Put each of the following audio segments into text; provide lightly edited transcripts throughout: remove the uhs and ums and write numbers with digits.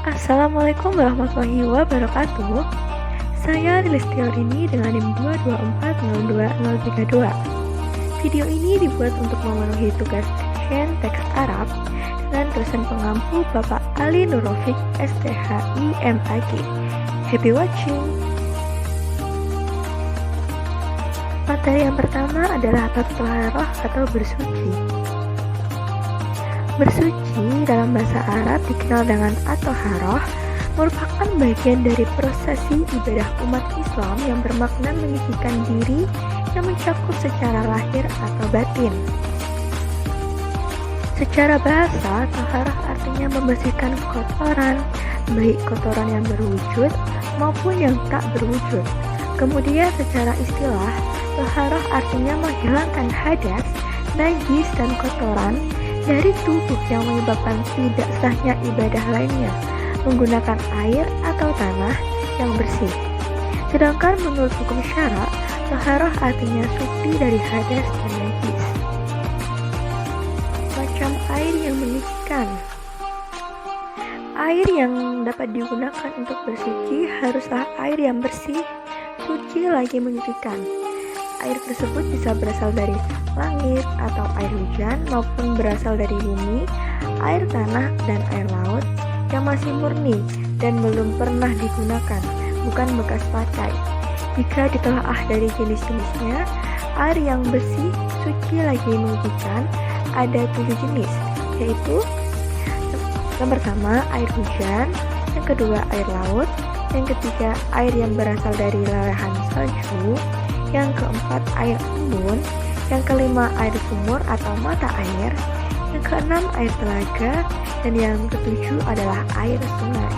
Assalamualaikum warahmatullahi wabarakatuh. Saya Listiorini dengan NIM 2240232. Video ini dibuat untuk memenuhi tugas Action Teks Arab dengan dosen pengampu Bapak Ali Nurofik STHI MAG. Happy watching. Materi yang pertama adalah bab thaharah atau bersuci. Bersuci dalam bahasa Arab dikenal dengan at-thaharah, merupakan bagian dari prosesi ibadah umat Islam yang bermakna menyucikan diri yang mencakup secara lahir atau batin. Secara bahasa, thaharah artinya membersihkan kotoran, baik kotoran yang berwujud maupun yang tak berwujud. Kemudian secara istilah, thaharah artinya menghilangkan hadas, najis dan kotoran dari tubuh yang menyebabkan tidak sahnya ibadah lainnya menggunakan air atau tanah yang bersih. Sedangkan menurut hukum syara, thaharah artinya suci dari hadas dan najis. Macam air yang menyucikan. Air yang dapat digunakan untuk bersuci haruslah air yang bersih, suci lagi menyucikan. Air tersebut bisa berasal dari langit atau air hujan maupun berasal dari bumi, air tanah dan air laut yang masih murni dan belum pernah digunakan, bukan bekas pakai. Jika ditelaah dari jenis-jenisnya, air yang bersih, suci lagi menyucikan ada 7 jenis, yaitu yang pertama air hujan, yang kedua air laut, yang ketiga air yang berasal dari lelehan salju, yang keempat air embun, yang kelima air sumur atau mata air, yang keenam air telaga, dan yang ketujuh adalah air sungai.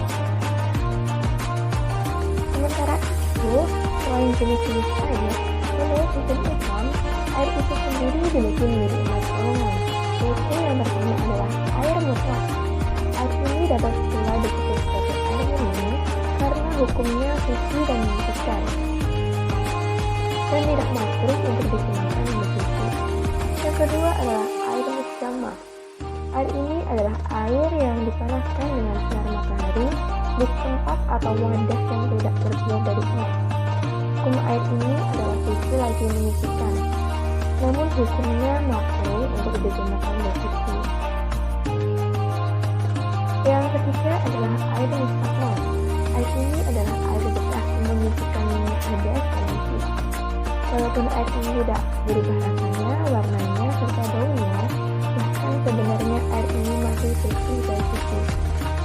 Sementara itu, selain jenis-jenis air, menurut hukum Islam, air itu sendiri dibagi menjadi 4 golongan, yaitu yang pertama adalah air mutlak. Air ini dapat pula disebut sebagai air murni karena hukumnya suci dan menyucikan dan tidak makruh untuk digunakan bersuci. Yang kedua adalah air mujamah. Air ini adalah air yang dipanaskan dengan sinar matahari di tempat atau wadah yang tidak terbuat dari emas. Hukum air ini adalah suci lagi menyucikan, namun hukumnya makruh untuk digunakan bersuci. Yang ketiga adalah air mustakmal. Air ini adalah air bekas yang menyucikan hadas dan najis. Walaupun air ini tidak berubah rasanya, warnanya, serta baunya, bahkan sebenarnya air ini masih suci dan suci.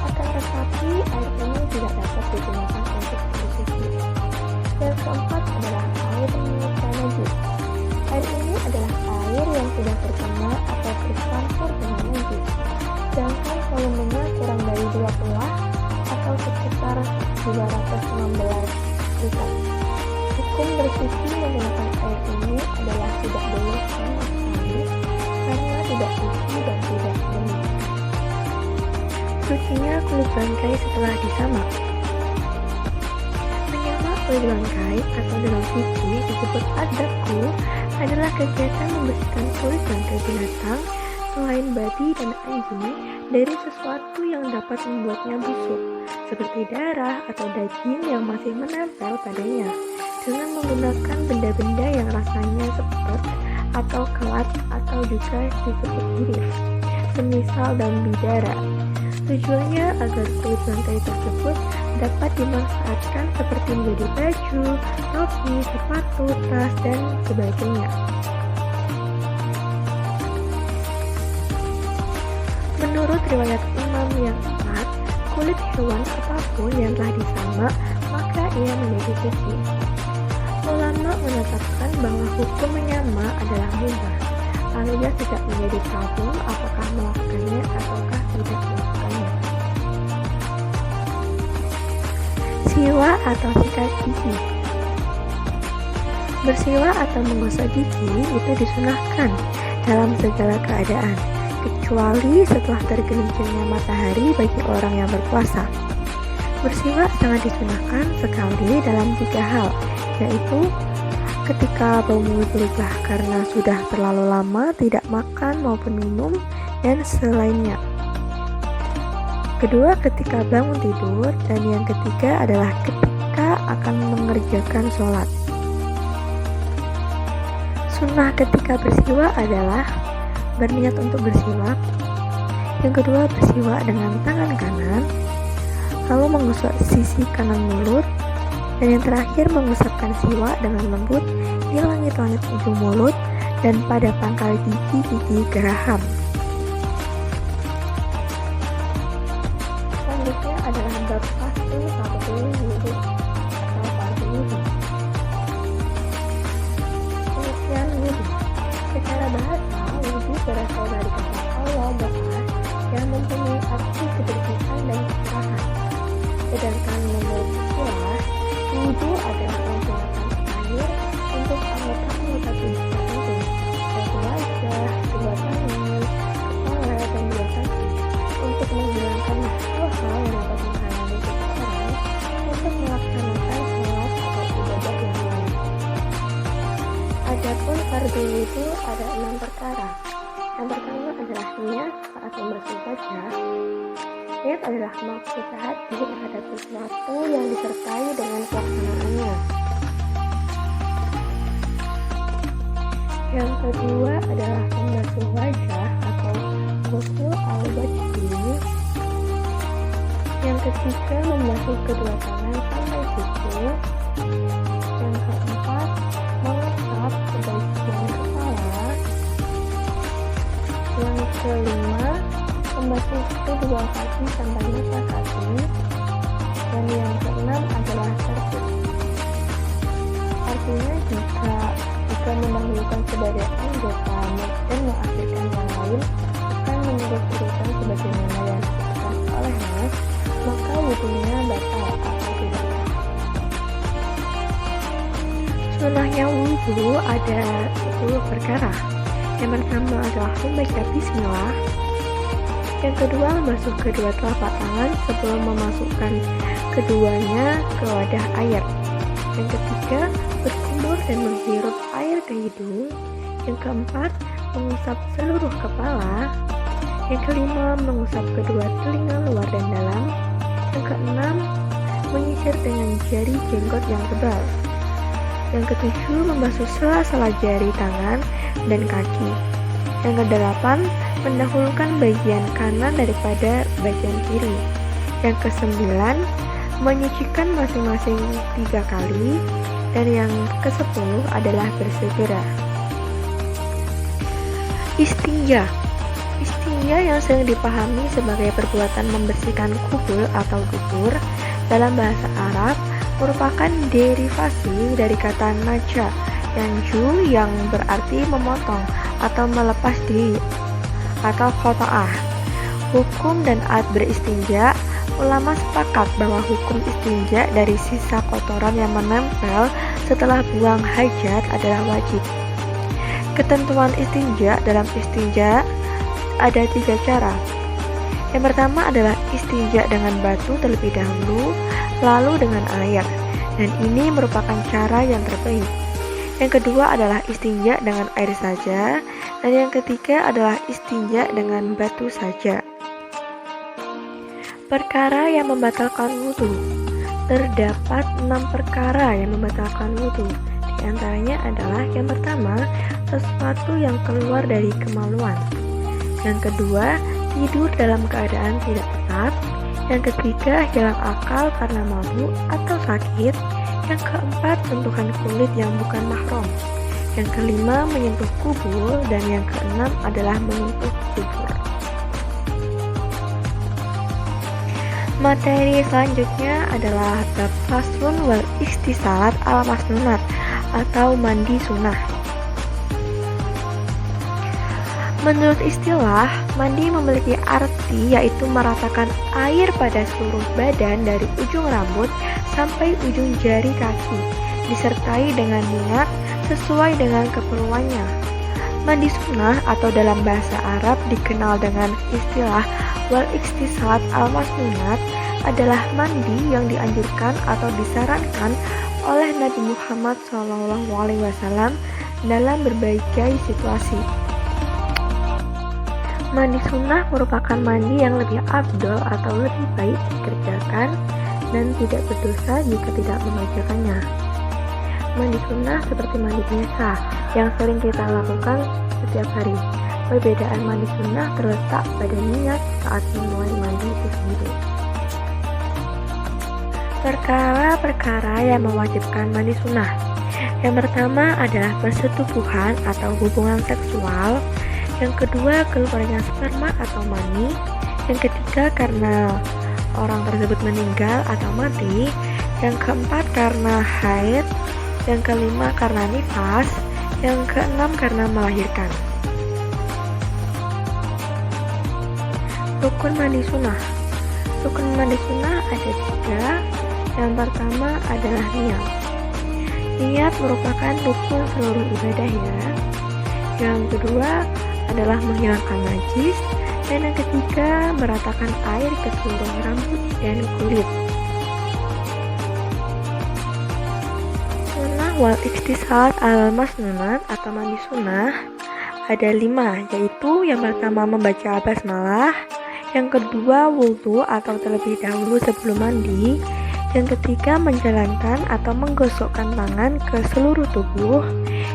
Akan tetapi, air ini tidak dapat digunakan untuk bersuci. Yang keempat adalah air najis. Air ini adalah air yang sudah terkena atau bercampur dengan najis. Sedangkan volumenya kurang dari 2 atau sekitar 216 liter. Hukum bersuci menggunakan air ini adalah tidak boleh sama sekali karena tidak suci dan tidak bening. Sucinya kulit bangkai setelah disamak. Menyamak kulit bangkai atau dalam suci disebut ad-dabku adalah kegiatan membersihkan kulit bangkai binatang selain babi dan anjing dari sesuatu yang dapat membuatnya busuk, seperti darah atau daging yang masih menempel padanya, dengan menggunakan benda-benda yang rasanya sepet atau kelat atau juga disebut iris, semisal daun bidara. Tujuannya agar kulit bangkai tersebut dapat dimanfaatkan seperti menjadi baju, topi, sepatu, tas, dan sebagainya. Menurut riwayat Imam yang keempat, kulit hewan apapun yang telah disamak maka ia menjadi suci. Ulama menetapkan bahwa hukum menyamak adalah mubah, alias tidak menjadi problem apakah melakukannya ataukah tidak melakukannya. Siwak atau sikat gigi. Bersiwak atau menggosok gigi itu disunahkan dalam segala keadaan, kecuali setelah tergelincirnya matahari bagi orang yang berpuasa. Bersiwak sangat disunahkan sekali dalam 3 hal, yaitu ketika bau mulut berubah karena sudah terlalu lama tidak makan maupun minum, dan selainnya. kedua ketika bangun tidur, dan yang ketiga adalah ketika akan mengerjakan sholat. Sunnah ketika bersiwak adalah berniat untuk bersiwak. Yang kedua, bersiwak dengan tangan kanan, lalu mengusap sisi kanan mulut, dan yang terakhir mengusapkan siwak dengan lembut di langit-langit ujung mulut dan pada pangkal gigi geraham. Selanjutnya adalah bab faslu satu wudhu atau fardu wudhu. Pengertian wudhu. Secara bahasa, wudhu berasal dari kata Allah Ba'as yang mempunyai arti kebersihan dan kesalahan. Sedangkan menurut istilah, wudhu adalah menggunakan air untuk anggota-anggota tubuh tertentu, yaitu wajah, kedua tangan, kepala, dan dua kaki, untuk menghilangkan hal-hal yang dapat menghalangi seseorang untuk melaksanakan sholat atau ibadah yang lain. Adapun fardu wudhu ada 6 perkara. Yang pertama adalah niat saat membasuh wajah. Niat adalah maksud hati terhadap sesuatu yang disertai dengan pelaksanaannya. Yang kedua adalah membasuh wajah atau ghusl al-wajhi. Yang ketiga membasuh kedua tangan sampai siku. Yang keempat mengusap sebagian kepala. Yang kelima membasuh kedua kaki sampai mata kaki. Dan yang keenam adalah tertib. Artinya jika mendahulukan sebagai anggota dan mengakhirkan yang lain akan menurut urutan sebagaimana yang disebutkan oleh Nas, maka wudhunya batal atau tidak sah. Sunnahnya wudhu ada 10 perkara. Yang pertama adalah membaca bismillah. Yang kedua, membasuh kedua telapak tangan sebelum memasukkan keduanya ke wadah air. Yang ketiga, berkumur dan menghirup air ke hidung. Yang keempat, mengusap seluruh kepala. Yang kelima, mengusap kedua telinga luar dan dalam. Yang keenam, menyisir dengan jari jenggot yang tebal. Yang ketujuh, membasuh sela-sela jari tangan dan kaki. Yang kedelapan, mendahulukan bagian kanan daripada bagian kiri. Yang kesembilan, menyucikan masing-masing 3 kali. Dan yang ke-10 adalah bersegera. Istinja. Istinja yang sering dipahami sebagai perbuatan membersihkan kubul atau dubur dalam bahasa Arab merupakan derivasi dari kata naja yang berarti memotong atau melepas diri atau qata'ah. Hukum dan adat beristinja. Ulama sepakat bahwa hukum istinja dari sisa kotoran yang menempel setelah buang hajat adalah wajib. Ketentuan istinja dalam istinja ada 3 cara. Yang pertama adalah istinja dengan batu terlebih dahulu, lalu dengan air, dan ini merupakan cara yang terbaik. Yang kedua adalah istinja dengan air saja, dan yang ketiga adalah istinja dengan batu saja. Perkara yang membatalkan wudhu. Terdapat 6 perkara yang membatalkan wudhu. Di antaranya adalah yang pertama, sesuatu yang keluar dari kemaluan. Yang kedua, tidur dalam keadaan tidak tepat. Yang ketiga, hilang akal karena mabuk atau sakit. Yang keempat, sentuhan kulit yang bukan mahram. Yang kelima, menyentuh kubur. Dan yang keenam adalah menyentuh kubur. Materi selanjutnya adalah bab faslun wal ikhtisalat al masnunat atau mandi sunnah. Menurut istilah, mandi memiliki arti yaitu meratakan air pada seluruh badan dari ujung rambut sampai ujung jari kaki, disertai dengan niat sesuai dengan keperluannya. Mandi sunnah atau dalam bahasa Arab dikenal dengan istilah wal ikhtisat al masnunat adalah mandi yang dianjurkan atau disarankan oleh Nabi Muhammad SAW dalam berbagai situasi. Mandi sunnah merupakan mandi yang lebih afdol atau lebih baik dikerjakan dan tidak berdosa jika tidak mengerjakannya. Mandi sunnah seperti mandi biasa yang sering kita lakukan setiap hari. Perbedaan mandi sunnah terletak pada niat saat memulai mandi itu sendiri. Perkara-perkara yang mewajibkan mandi sunnah. Yang pertama adalah persetubuhan atau hubungan seksual. Yang kedua, keluarnya sperma atau mani. Yang ketiga, karena orang tersebut meninggal atau mati. Yang keempat, karena haid. Yang kelima, karena nifas. Yang keenam, karena melahirkan. Rukun mandi sunnah. Rukun mandi sunnah ada 3. Yang pertama adalah niat. Niat merupakan rukun seluruh ibadah ya. Yang kedua adalah menghilangkan najis, dan yang ketiga meratakan air ke seluruh rambut dan kulit. Sunnah wal ikhtisal al masnunat atau mandi sunnah ada 5, yaitu yang pertama membaca basmalah, yang kedua wudhu atau terlebih dahulu sebelum mandi, yang ketiga menjalankan atau menggosokkan tangan ke seluruh tubuh,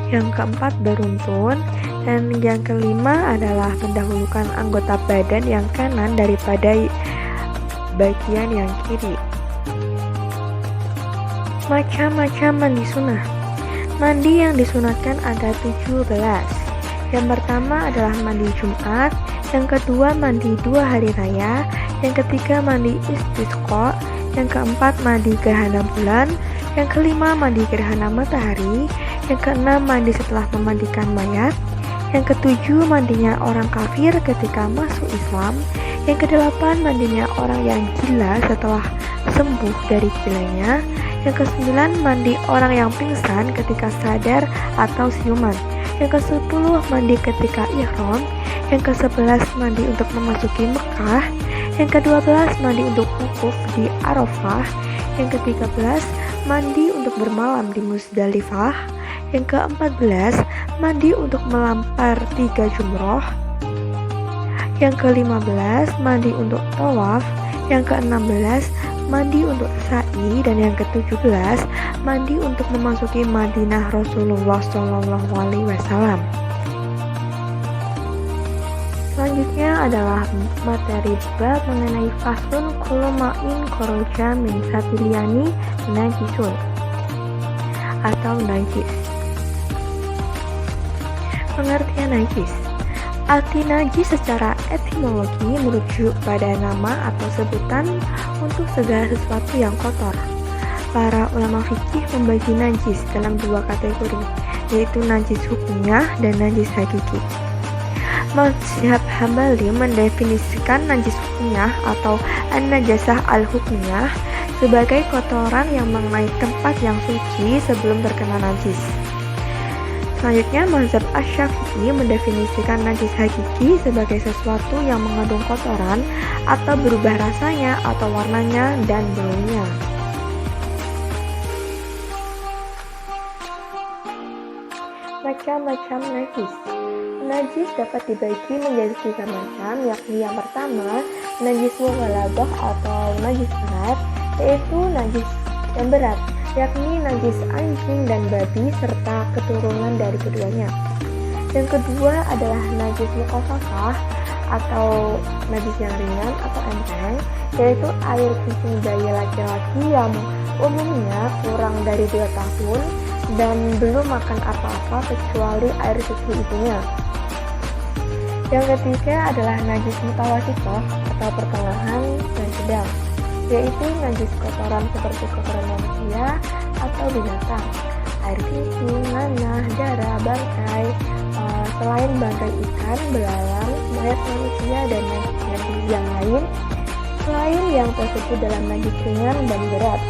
yang keempat beruntun, dan yang kelima adalah mendahulukan anggota badan yang kanan daripada bagian yang kiri. Macam-macam mandi sunnah. Mandi yang disunatkan ada 17. Yang pertama adalah mandi Jumat, yang kedua mandi 2 hari raya, yang ketiga mandi istisqa, yang keempat mandi gerhana bulan, yang kelima mandi gerhana matahari, yang keenam mandi setelah memandikan mayat, yang ketujuh mandinya orang kafir ketika masuk Islam, yang kedelapan mandinya orang yang gila setelah sembuh dari gilanya, yang kesembilan mandi orang yang pingsan ketika sadar atau siuman, yang ke-10 mandi ketika ihram, yang ke-11 mandi untuk memasuki Mekah, yang ke-12 mandi untuk wukuf di Arafah, yang ke-13 mandi untuk bermalam di Muzdalifah, yang ke-14 mandi untuk melampar 3 jumroh, yang ke-15 mandi untuk tawaf, yang ke-16 mandi untuk sa'i, dan yang ke-17 mandi untuk memasuki Madinah Rasulullah SAW. Selanjutnya adalah materi bab mengenai faslun kullu ma'in kharaja min sabiliyani najisun atau najis. Pengertian najis. Arti najis secara etimologi merujuk pada nama atau sebutan untuk segala sesuatu yang kotor. Para ulama fikih membagi najis dalam 2 kategori, yaitu najis hukmiyah dan najis hakiki. Mazhab Hambali mendefinisikan najis hukmiyah atau an-najasah al-hukmiyah sebagai kotoran yang mengenai tempat yang suci sebelum terkena najis. Selanjutnya, mazhab Asy-Syafi'i mendefinisikan najis hakiki sebagai sesuatu yang mengandung kotoran atau berubah rasanya atau warnanya dan baunya. Macam-macam najis. Najis dapat dibagi menjadi 3 macam, yakni yang pertama najis mughaladzah atau najis berat, yaitu najis yang berat, yakni najis anjing dan babi serta keturunan dari keduanya. Yang kedua adalah najis mukhafafah atau najis yang ringan atau enteng, yaitu air kencing bayi laki-laki yang umumnya kurang dari 2 tahun dan belum makan apa-apa kecuali air susu ibunya. Yang ketiga adalah najis mutawasithah atau pertengahan dan sedang, yaitu najis kotoran seperti kotoran manusia atau binatang, air kencing, nanah, darah, bangkai, selain bangkai ikan, belalang, mayat manusia, dan najis yang lain, selain yang tersebut dalam najis ringan dan berat.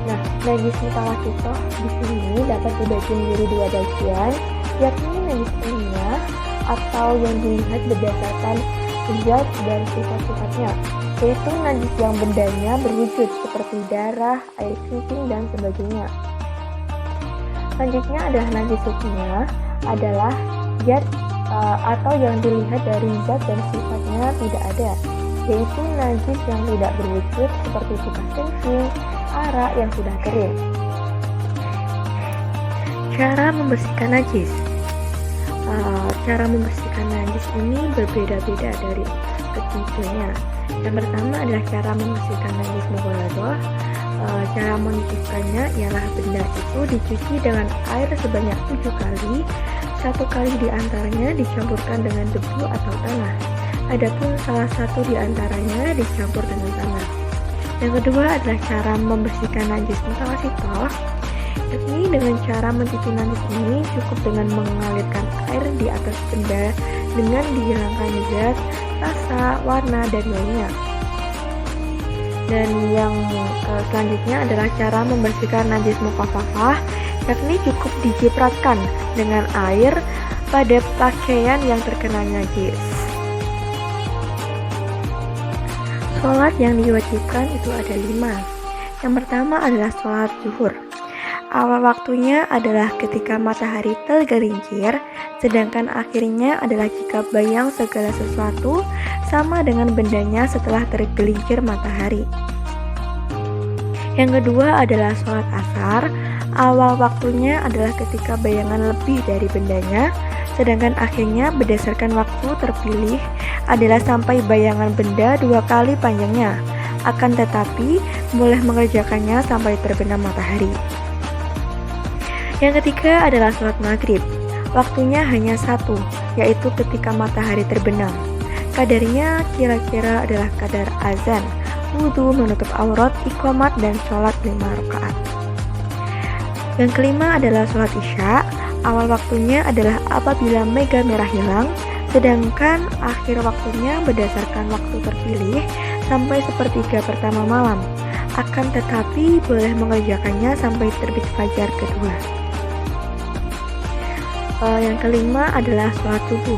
Nah, najis mutawasithah di sini dapat dibagi menjadi 2 bagian, yakni najis ilmiah atau yang dilihat berdasarkan zat dan sifat-sifatnya, yaitu najis yang bendanya berwujud seperti darah, air kencing, dan sebagainya. Selanjutnya adalah najis hukmiyah, adalah zat atau yang dilihat dari zat dan sifatnya tidak ada, yaitu najis yang tidak berwujud seperti bekas kencing, arak yang sudah kering. Cara membersihkan najis. Cara membersihkan najis ini berbeda-beda dari ketiganya. Yang pertama adalah cara membersihkan najis mughaladah. Cara mencucikannya ialah benda itu dicuci dengan air sebanyak 7 kali. 1 kali diantaranya dicampurkan dengan debu atau tanah. Adapun salah satu diantaranya dicampur dengan tanah. Yang kedua adalah cara membersihkan najis mutawasithah. Yakni dengan cara mencuci najis ini cukup dengan mengalirkan air di atas benda dengan dihilangkan zat, rasa, warna, dan lainnya. Dan yang selanjutnya adalah cara membersihkan najis mukhafafah, yakni cukup dicipratkan dengan air pada pakaian yang terkena najis. Sholat yang diwajibkan itu ada 5. Yang pertama adalah sholat zuhur. Awal waktunya adalah ketika matahari tergelincir, sedangkan akhirnya adalah jika bayang segala sesuatu sama dengan bendanya setelah tergelincir matahari. Yang kedua adalah sholat asar. Awal waktunya adalah ketika bayangan lebih dari bendanya, sedangkan akhirnya berdasarkan waktu terpilih adalah sampai bayangan benda 2 kali panjangnya, akan tetapi boleh mengerjakannya sampai terbenam matahari. Yang ketiga adalah sholat maghrib. Waktunya hanya 1, yaitu ketika matahari terbenam. Kadarnya kira-kira adalah kadar azan, wudhu, menutup aurat, iqamat, dan sholat 5 rakaat. Yang kelima adalah sholat isya. Awal waktunya adalah apabila mega merah hilang, sedangkan akhir waktunya berdasarkan waktu terpilih sampai sepertiga pertama malam. Akan tetapi boleh mengerjakannya sampai terbit fajar kedua. Yang kelima adalah sholat subuh.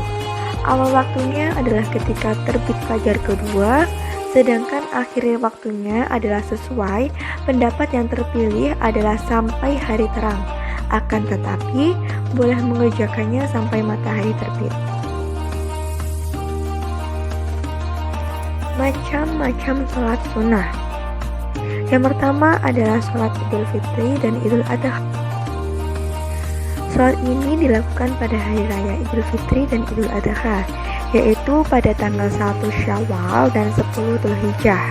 Awal waktunya adalah ketika terbit fajar kedua, sedangkan akhir waktunya adalah sesuai pendapat yang terpilih adalah sampai hari terang. Akan tetapi boleh mengerjakannya sampai matahari terbit. Macam-macam sholat sunnah. Yang pertama adalah sholat Idul Fitri dan Idul Adha. Sholat ini dilakukan pada hari raya Idul Fitri dan Idul Adha, yaitu pada tanggal 1 Syawal dan 10 Dzulhijjah.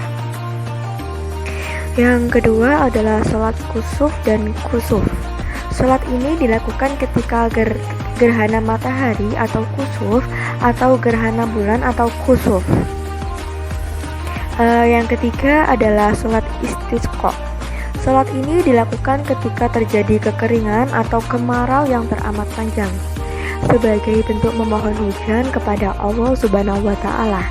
Yang kedua adalah sholat kusuf dan kusuf. Sholat ini dilakukan ketika gerhana matahari atau kusuf, atau gerhana bulan atau kusuf. Yang ketiga adalah sholat istisqa. Sholat ini dilakukan ketika terjadi kekeringan atau kemarau yang teramat panjang, sebagai bentuk memohon hujan kepada Allah Subhanahu wa Ta'ala.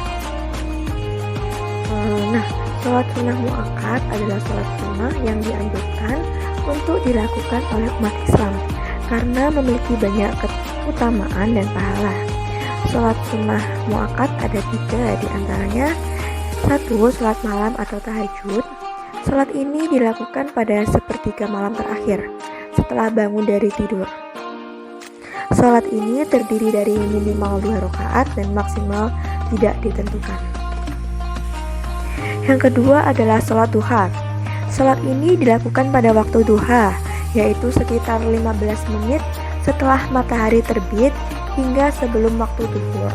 Sholat sunnah muakkad adalah sholat sunnah yang dianjurkan untuk dilakukan oleh umat Islam karena memiliki banyak keutamaan dan pahala. Sholat sunnah muakkad ada 3 diantaranya. 1. Sholat malam atau tahajud. Sholat ini dilakukan pada sepertiga malam terakhir setelah bangun dari tidur. Sholat ini terdiri dari minimal 2 rakaat dan maksimal tidak ditentukan. Yang kedua adalah sholat duha. Sholat ini dilakukan pada waktu duha, yaitu sekitar 15 menit setelah matahari terbit hingga sebelum waktu zuhur.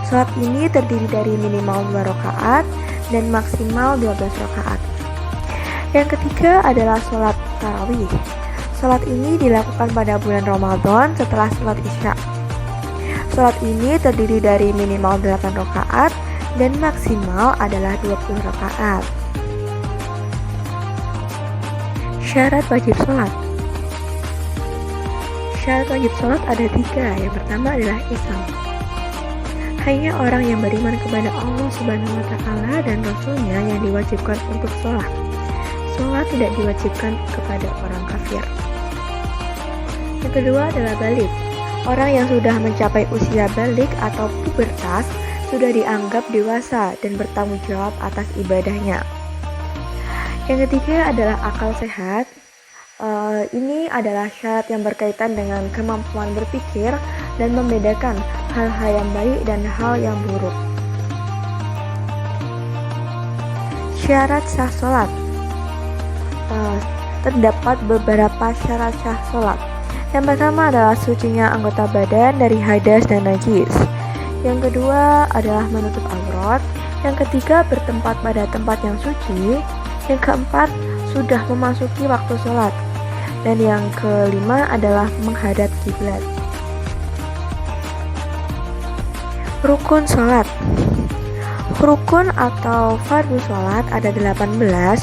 Sholat ini terdiri dari minimal 2 rakaat dan maksimal 12 rakaat. Yang ketiga adalah sholat tarawih. Sholat ini dilakukan pada bulan Ramadan setelah sholat isya. Sholat ini terdiri dari minimal 8 rakaat dan maksimal adalah 20 rakaat. Syarat wajib sholat. Syarat wajib sholat ada 3. Yang pertama adalah Islam. Hanya orang yang beriman kepada Allah Subhanahu wa Ta'ala dan Rasulnya yang diwajibkan untuk sholat. Sholat tidak diwajibkan kepada orang kafir. Yang kedua adalah balik. Orang yang sudah mencapai usia balik atau pubertas sudah dianggap dewasa dan bertanggung jawab atas ibadahnya. Yang ketiga adalah akal sehat. Ini adalah syarat yang berkaitan dengan kemampuan berpikir dan membedakan hal-hal yang baik dan hal yang buruk. Syarat sah sholat. Terdapat beberapa syarat sah sholat. Yang pertama adalah sucinya anggota badan dari hadas dan najis. Yang kedua adalah menutup aurat. Yang ketiga bertempat pada tempat yang suci. Yang keempat sudah memasuki waktu sholat. Dan yang kelima adalah menghadap kiblat. Rukun sholat. Rukun atau fardu sholat ada 18,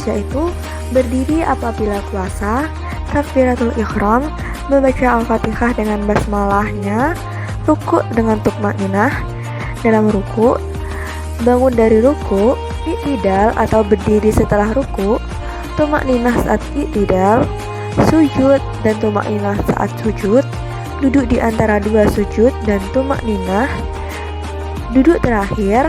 yaitu berdiri apabila puasa, takbiratul ihram, membaca al-fatihah dengan basmalahnya, ruku dengan tumakninah dalam ruku, bangun dari ruku, i'tidal atau berdiri setelah ruku, tumakninah saat i'tidal, sujud dan tumakninah saat sujud, duduk di antara dua sujud dan tumakninah, duduk terakhir,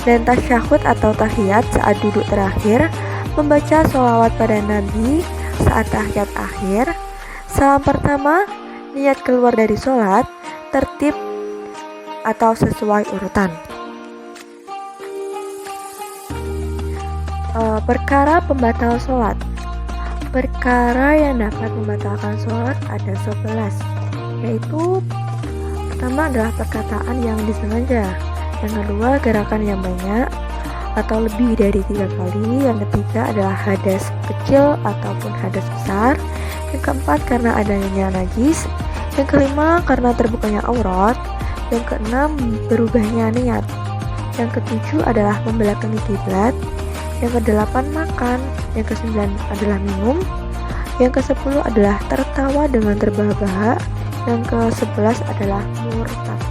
dan tasyahud atau tahiyat saat duduk terakhir, membaca sholawat pada Nabi saat tahiyat akhir, salam pertama, niat keluar dari sholat, tertib atau sesuai urutan. Perkara pembatal sholat. Perkara yang dapat membatalkan sholat ada 11, yaitu pertama adalah perkataan yang disengaja, yang kedua gerakan yang banyak atau lebih dari 3 kali, yang ketiga adalah hadas kecil ataupun hadas besar, yang keempat karena adanya najis, yang kelima karena terbukanya aurat, yang keenam berubahnya niat, yang ketujuh adalah membelakangi kiblat, yang kedelapan makan, yang kesembilan adalah minum, yang ke-10 adalah tertawa dengan terbahak-bahak, yang ke-11 adalah murtad.